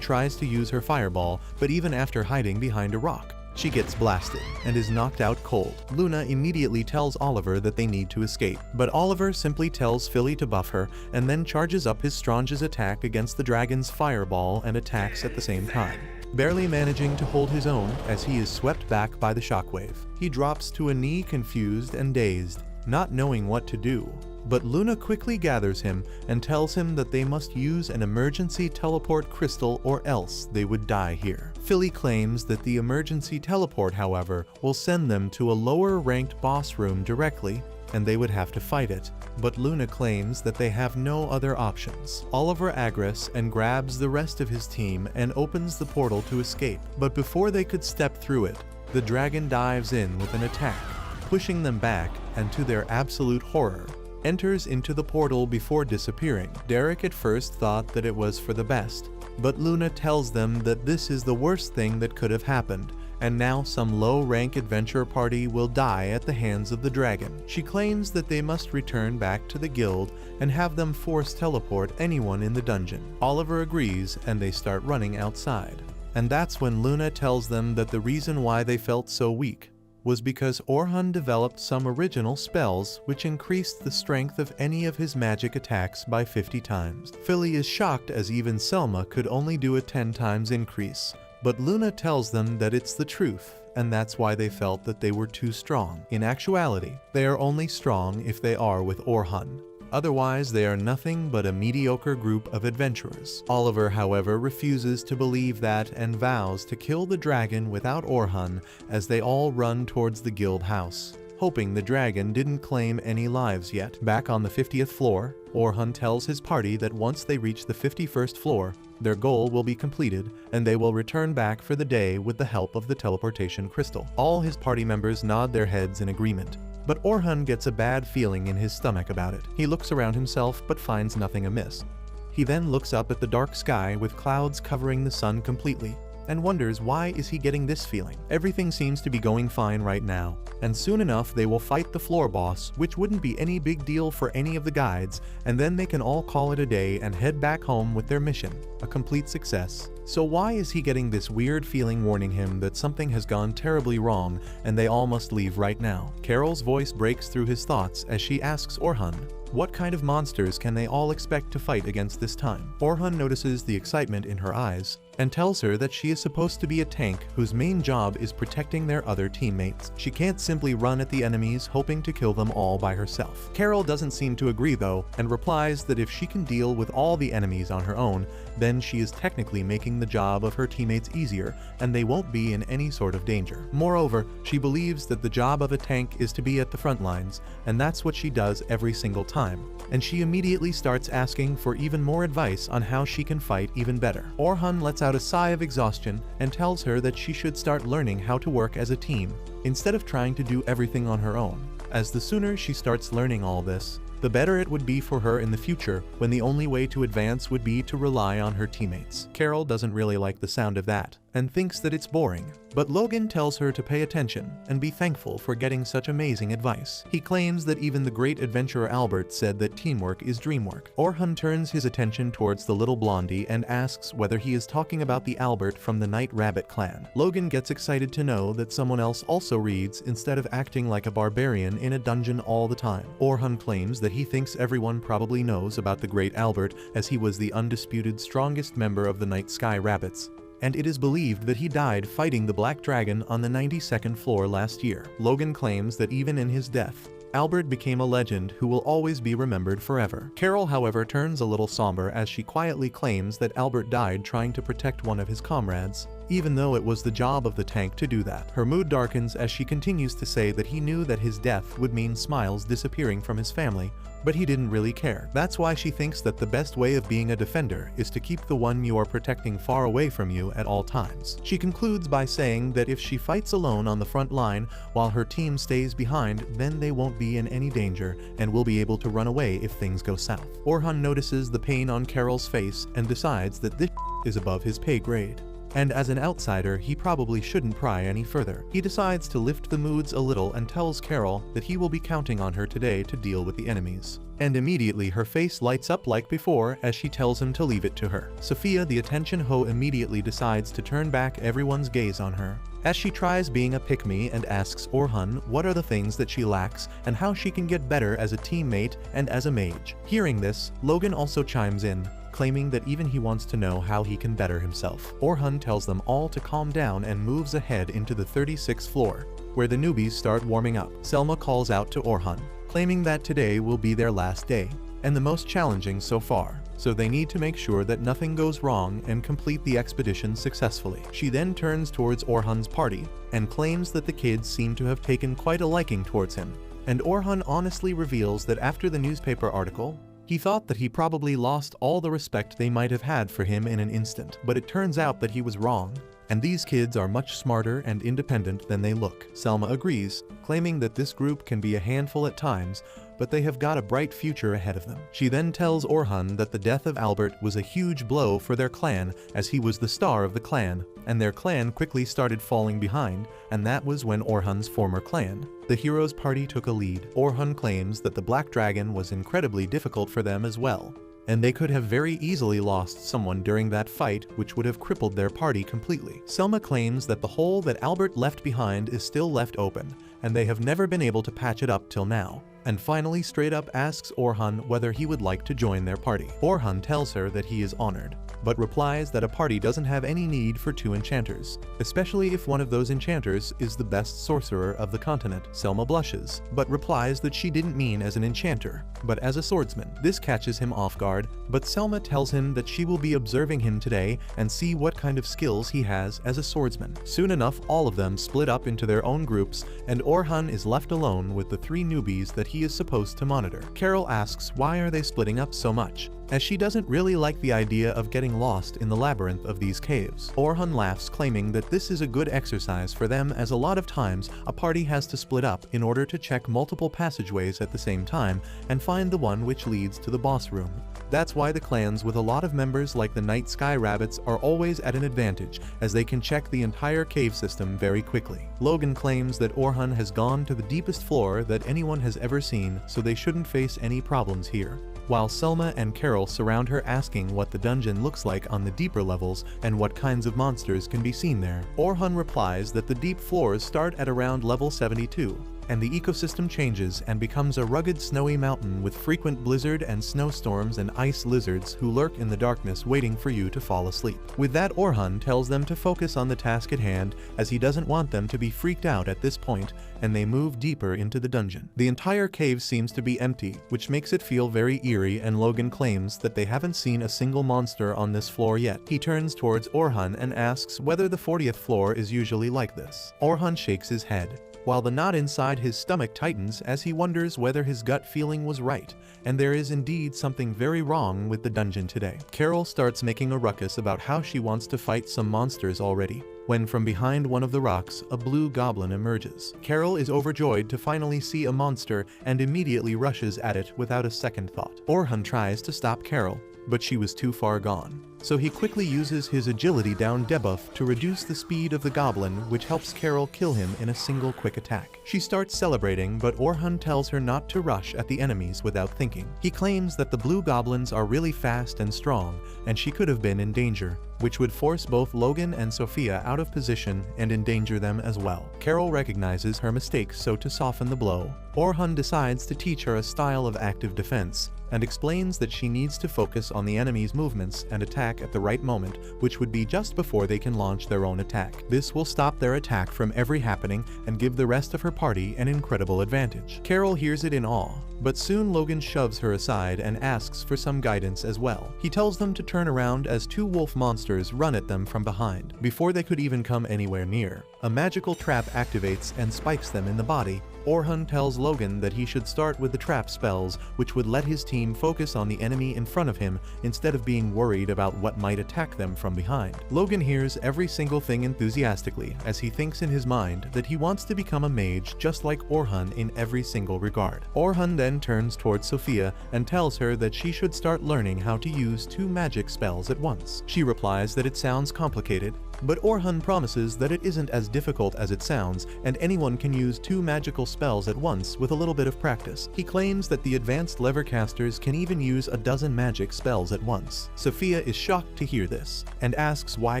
tries to use her fireball, but even after hiding behind a rock, she gets blasted and is knocked out cold. Luna immediately tells Oliver that they need to escape, but Oliver simply tells Philly to buff her and then charges up his strongest attack against the dragon's fireball and attacks at the same time, barely managing to hold his own as he is swept back by the shockwave. He drops to a knee, confused and dazed, not knowing what to do. But Luna quickly gathers him and tells him that they must use an emergency teleport crystal or else they would die here. Philly claims that the emergency teleport, however, will send them to a lower ranked boss room directly, and they would have to fight it, but Luna claims that they have no other options. Oliver aggress and grabs the rest of his team and opens the portal to escape, but before they could step through it, the dragon dives in with an attack, pushing them back, and to their absolute horror, enters into the portal before disappearing. Derek at first thought that it was for the best, but Luna tells them that this is the worst thing that could have happened, and now some low-rank adventure party will die at the hands of the dragon. She claims that they must return back to the guild and have them force teleport anyone in the dungeon. Oliver agrees and they start running outside. And that's when Luna tells them that the reason why they felt so weak was because Orhun developed some original spells which increased the strength of any of his magic attacks by 50 times. Philly is shocked as even Selma could only do a 10 times increase, but Luna tells them that it's the truth, and that's why they felt that they were too strong. In actuality, they are only strong if they are with Orhun. Otherwise, they are nothing but a mediocre group of adventurers. Oliver, however, refuses to believe that and vows to kill the dragon without Orhun as they all run towards the guild house, hoping the dragon didn't claim any lives yet. Back on the 50th floor, Orhun tells his party that once they reach the 51st floor, their goal will be completed and they will return back for the day with the help of the teleportation crystal. All his party members nod their heads in agreement. But Orhun gets a bad feeling in his stomach about it. He looks around himself but finds nothing amiss. He then looks up at the dark sky with clouds covering the sun completely, and wonders why is he getting this feeling. Everything seems to be going fine right now, and soon enough they will fight the floor boss, which wouldn't be any big deal for any of the guides, and then they can all call it a day and head back home with their mission, a complete success. So why is he getting this weird feeling warning him that something has gone terribly wrong and they all must leave right now? Carol's voice breaks through his thoughts as she asks Orhun, what kind of monsters can they all expect to fight against this time? Orhun notices the excitement in her eyes and tells her that she is supposed to be a tank whose main job is protecting their other teammates. She can't simply run at the enemies hoping to kill them all by herself. Carol doesn't seem to agree though, and replies that if she can deal with all the enemies on her own, then she is technically making the job of her teammates easier and they won't be in any sort of danger. Moreover, she believes that the job of a tank is to be at the front lines, and that's what she does every single time. time, and she immediately starts asking for even more advice on how she can fight even better. Orhun lets out a sigh of exhaustion and tells her that she should start learning how to work as a team, instead of trying to do everything on her own, as the sooner she starts learning all this, the better it would be for her in the future when the only way to advance would be to rely on her teammates. Carol doesn't really like the sound of that, and thinks that it's boring, but Logan tells her to pay attention and be thankful for getting such amazing advice. He claims that even the great adventurer Albert said that teamwork is dreamwork. Orhun turns his attention towards the little blondie and asks whether he is talking about the Albert from the Night Rabbit clan. Logan gets excited to know that someone else also reads instead of acting like a barbarian in a dungeon all the time. Orhun claims that he thinks everyone probably knows about the great Albert, as he was the undisputed strongest member of the Night Sky Rabbits, and it is believed that he died fighting the Black Dragon on the 92nd floor last year. Logan claims that even in his death, Albert became a legend who will always be remembered forever. Carol, however, turns a little somber as she quietly claims that Albert died trying to protect one of his comrades, even though it was the job of the tank to do that. Her mood darkens as she continues to say that he knew that his death would mean Smiles disappearing from his family, but he didn't really care. That's why she thinks that the best way of being a defender is to keep the one you are protecting far away from you at all times. She concludes by saying that if she fights alone on the front line while her team stays behind, then they won't be in any danger and will be able to run away if things go south. Orhun notices the pain on Carol's face and decides that this is above his pay grade, and as an outsider, he probably shouldn't pry any further. He decides to lift the moods a little and tells Carol that he will be counting on her today to deal with the enemies. And immediately her face lights up like before as she tells him to leave it to her. Sophia, the attention hoe, immediately decides to turn back everyone's gaze on her, as she tries being a pick-me and asks Orhun what are the things that she lacks and how she can get better as a teammate and as a mage. Hearing this, Logan also chimes in, claiming that even he wants to know how he can better himself. Orhun tells them all to calm down and moves ahead into the 36th floor, where the newbies start warming up. Selma calls out to Orhun, claiming that today will be their last day, and the most challenging so far, so they need to make sure that nothing goes wrong and complete the expedition successfully. She then turns towards Orhun's party, and claims that the kids seem to have taken quite a liking towards him, and Orhun honestly reveals that after the newspaper article, he thought that he probably lost all the respect they might have had for him in an instant, but it turns out that he was wrong, and these kids are much smarter and independent than they look. Selma agrees, claiming that this group can be a handful at times, but they have got a bright future ahead of them. She then tells Orhun that the death of Albert was a huge blow for their clan, as he was the star of the clan, and their clan quickly started falling behind, and that was when Orhun's former clan, the Heroes Party, took a lead. Orhun claims that the Black Dragon was incredibly difficult for them as well, and they could have very easily lost someone during that fight, which would have crippled their party completely. Selma claims that the hole that Albert left behind is still left open, and they have never been able to patch it up till now, and finally straight up asks Orhun whether he would like to join their party. Orhun tells her that he is honored, but replies that a party doesn't have any need for two enchanters, especially if one of those enchanters is the best sorcerer of the continent. Selma blushes, but replies that she didn't mean as an enchanter, but as a swordsman. This catches him off guard, but Selma tells him that she will be observing him today and see what kind of skills he has as a swordsman. Soon enough, all of them split up into their own groups, and Orhun is left alone with the three newbies that he is supposed to monitor. Carol asks why are they splitting up so much, as she doesn't really like the idea of getting lost in the labyrinth of these caves. Orhun laughs, claiming that this is a good exercise for them, as a lot of times a party has to split up in order to check multiple passageways at the same time and find the one which leads to the boss room. That's why the clans with a lot of members like the Night Sky Rabbits are always at an advantage, as they can check the entire cave system very quickly. Logan claims that Orhun has gone to the deepest floor that anyone has ever seen, so they shouldn't face any problems here, while Selma and Carol surround her, asking what the dungeon looks like on the deeper levels and what kinds of monsters can be seen there. Orhun replies that the deep floors start at around level 72, and the ecosystem changes and becomes a rugged snowy mountain with frequent blizzard and snowstorms and ice lizards who lurk in the darkness waiting for you to fall asleep. With that, Orhun tells them to focus on the task at hand, as he doesn't want them to be freaked out at this point, and they move deeper into the dungeon. The entire cave seems to be empty, which makes it feel very eerie, and Logan claims that they haven't seen a single monster on this floor yet. He turns towards Orhun and asks whether the 40th floor is usually like this. Orhun shakes his head, while the knot inside his stomach tightens as he wonders whether his gut feeling was right, and there is indeed something very wrong with the dungeon today. Carol starts making a ruckus about how she wants to fight some monsters already, when from behind one of the rocks, a blue goblin emerges. Carol is overjoyed to finally see a monster and immediately rushes at it without a second thought. Orhun tries to stop Carol, but she was too far gone. So he quickly uses his agility down debuff to reduce the speed of the goblin, which helps Carol kill him in a single quick attack. She starts celebrating, but Orhun tells her not to rush at the enemies without thinking. He claims that the blue goblins are really fast and strong, and she could have been in danger, which would force both Logan and Sophia out of position and endanger them as well. Carol recognizes her mistake, so to soften the blow, Orhun decides to teach her a style of active defense, and explains that she needs to focus on the enemy's movements and attack at the right moment, which would be just before they can launch their own attack. This will stop their attack from ever happening and give the rest of her party an incredible advantage. Carol hears it in awe, but soon Logan shoves her aside and asks for some guidance as well. He tells them to turn around as two wolf monsters run at them from behind. Before they could even come anywhere near, a magical trap activates and spikes them in the body. Orhun tells Logan that he should start with the trap spells, which would let his team focus on the enemy in front of him instead of being worried about what might attack them from behind. Logan hears every single thing enthusiastically as he thinks in his mind that he wants to become a mage just like Orhun in every single regard. Orhun then turns towards Sophia and tells her that she should start learning how to use 2 magic spells at once. She replies that it sounds complicated, but Orhun promises that it isn't as difficult as it sounds, and anyone can use 2 magical spells at once with a little bit of practice. He claims that the advanced levercasters can even use a dozen magic spells at once. Sophia is shocked to hear this, and asks why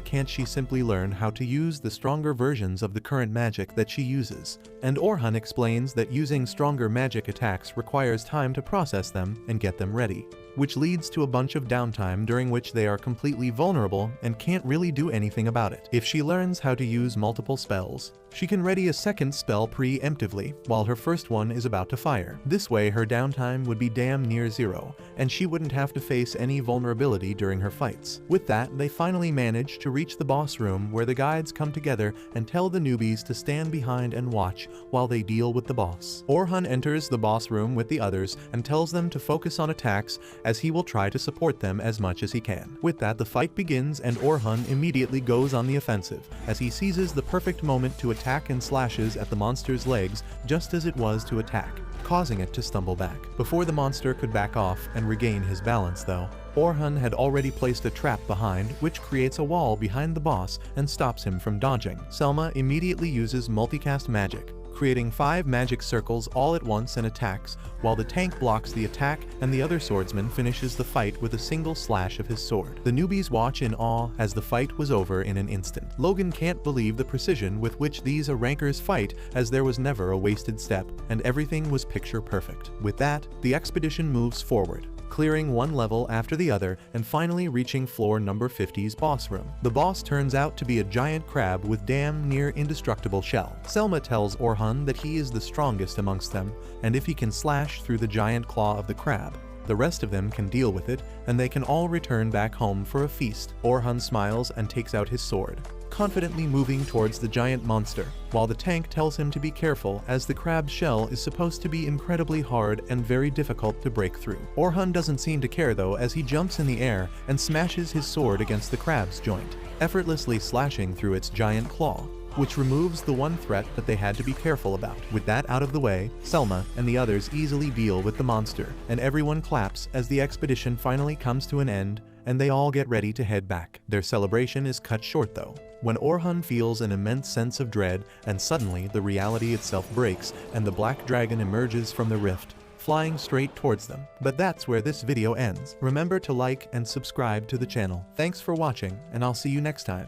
can't she simply learn how to use the stronger versions of the current magic that she uses, and Orhun explains that using stronger magic attacks requires time to process them and get them ready, which leads to a bunch of downtime during which they are completely vulnerable and can't really do anything about it. If she learns how to use multiple spells, she can ready a second spell preemptively while her first one is about to fire. This way her downtime would be damn near zero, and she wouldn't have to face any vulnerability during her fights. With that, they finally manage to reach the boss room where the guides come together and tell the newbies to stand behind and watch while they deal with the boss. Orhun enters the boss room with the others and tells them to focus on attacks as he will try to support them as much as he can. With that, the fight begins and Orhun immediately goes on the offensive as he seizes the perfect moment to attack and slashes at the monster's legs just as it was to attack, causing it to stumble back. Before the monster could back off and regain his balance though, Orhun had already placed a trap behind, which creates a wall behind the boss and stops him from dodging. Selma immediately uses multicast magic, creating 5 magic circles all at once and attacks, while the tank blocks the attack and the other swordsman finishes the fight with a single slash of his sword. The newbies watch in awe as the fight was over in an instant. Logan can't believe the precision with which these rankers fight, as there was never a wasted step, and everything was picture perfect. With that, the expedition moves forward, clearing one level after the other and finally reaching floor number 50's boss room. The boss turns out to be a giant crab with damn near indestructible shell. Selma tells Orhun that he is the strongest amongst them, and if he can slash through the giant claw of the crab, the rest of them can deal with it, and they can all return back home for a feast. Orhun smiles and takes out his sword, confidently moving towards the giant monster, while the tank tells him to be careful as the crab's shell is supposed to be incredibly hard and very difficult to break through. Orhun doesn't seem to care though, as he jumps in the air and smashes his sword against the crab's joint, effortlessly slashing through its giant claw, which removes the one threat that they had to be careful about. With that out of the way, Selma and the others easily deal with the monster, and everyone claps as the expedition finally comes to an end and they all get ready to head back. Their celebration is cut short though, when Orhun feels an immense sense of dread and suddenly the reality itself breaks and the black dragon emerges from the rift, flying straight towards them. But that's where this video ends. Remember to like and subscribe to the channel. Thanks for watching, and I'll see you next time.